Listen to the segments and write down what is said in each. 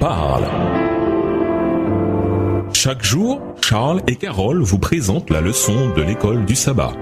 parle. Chaque jour, Charles et Carole vous présentent la leçon de l'école du sabbat.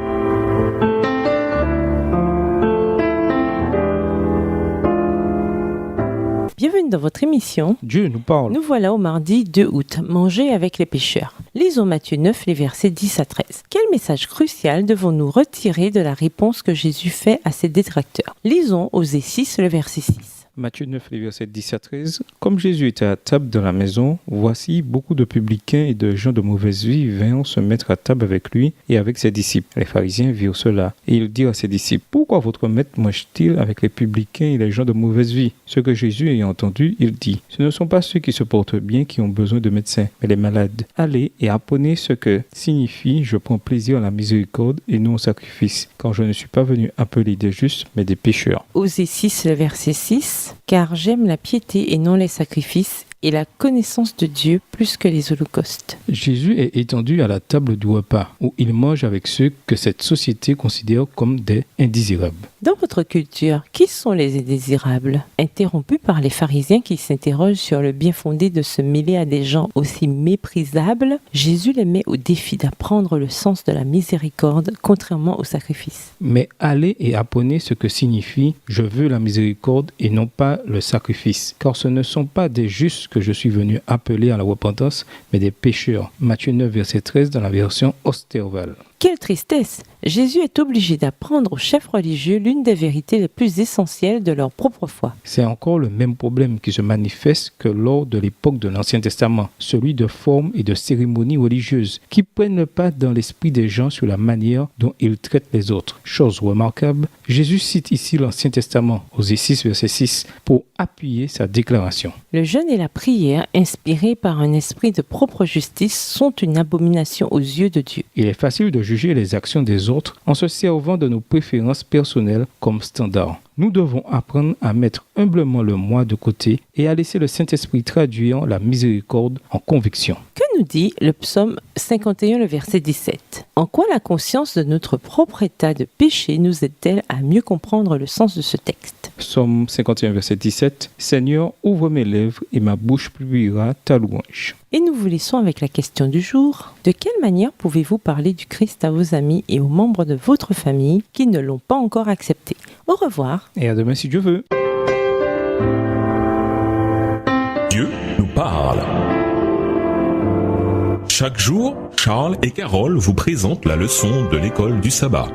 Bienvenue dans votre émission. Dieu nous parle. Nous voilà au mardi 2 août, manger avec les pécheurs. Lisons Matthieu 9, les versets 10 à 13. Quel message crucial devons-nous retirer de la réponse que Jésus fait à ses détracteurs? Lisons Osée 6, le verset 6. Matthieu 9, les versets 10 à 13. Comme Jésus était à table dans la maison, voici beaucoup de publicains et de gens de mauvaise vie vinrent se mettre à table avec lui et avec ses disciples. Les pharisiens virent cela et ils dirent à ses disciples, « Pourquoi votre maître mange-t-il avec les publicains et les gens de mauvaise vie ?» Ce que Jésus ayant entendu, il dit, « Ce ne sont pas ceux qui se portent bien qui ont besoin de médecins, mais les malades. Allez et apprenez ce que signifie « Je prends plaisir à la miséricorde et non au sacrifice, car je ne suis pas venu appeler des justes, mais des pécheurs. » Osée 6, le verset 6. Car j'aime la piété et non les sacrifices, et la connaissance de Dieu plus que les holocaustes. Jésus est étendu à la table du repas, où il mange avec ceux que cette société considère comme des indésirables. Dans votre culture, qui sont les indésirables? Interrompus par les pharisiens qui s'interrogent sur le bien fondé de se mêler à des gens aussi méprisables, Jésus les met au défi d'apprendre le sens de la miséricorde, contrairement au sacrifice. Mais allez et apprenez ce que signifie « Je veux la miséricorde et non pas le sacrifice », car ce ne sont pas des justes que je suis venu appeler à la repentance, mais des pécheurs. Matthieu 9, verset 13 dans la version Osterval. Quelle tristesse! Jésus est obligé d'apprendre aux chefs religieux l'une des vérités les plus essentielles de leur propre foi. C'est encore le même problème qui se manifeste que lors de l'époque de l'Ancien Testament, celui de formes et de cérémonies religieuses qui prennent pas dans l'esprit des gens sur la manière dont ils traitent les autres. Chose remarquable, Jésus cite ici l'Ancien Testament, Osée 6, verset 6, pour appuyer sa déclaration. Le jeûne et la prière, inspirés par un esprit de propre justice, sont une abomination aux yeux de Dieu. Il est facile de juger les actions des autres en se servant de nos préférences personnelles comme standard. Nous devons apprendre à mettre humblement le moi de côté et à laisser le Saint-Esprit traduire la miséricorde en conviction. Que nous dit le psaume 51, le verset 17? En quoi la conscience de notre propre état de péché nous aide-t-elle à mieux comprendre le sens de ce texte? Psaume 51, verset 17. Seigneur, ouvre mes lèvres et ma bouche publiera ta louange. Et nous vous laissons avec la question du jour. De quelle manière pouvez-vous parler du Christ à vos amis et aux membres de votre famille qui ne l'ont pas encore accepté? Au revoir. Et à demain si Dieu veut. Dieu nous parle. Chaque jour, Charles et Carole vous présentent la leçon de l'école du sabbat.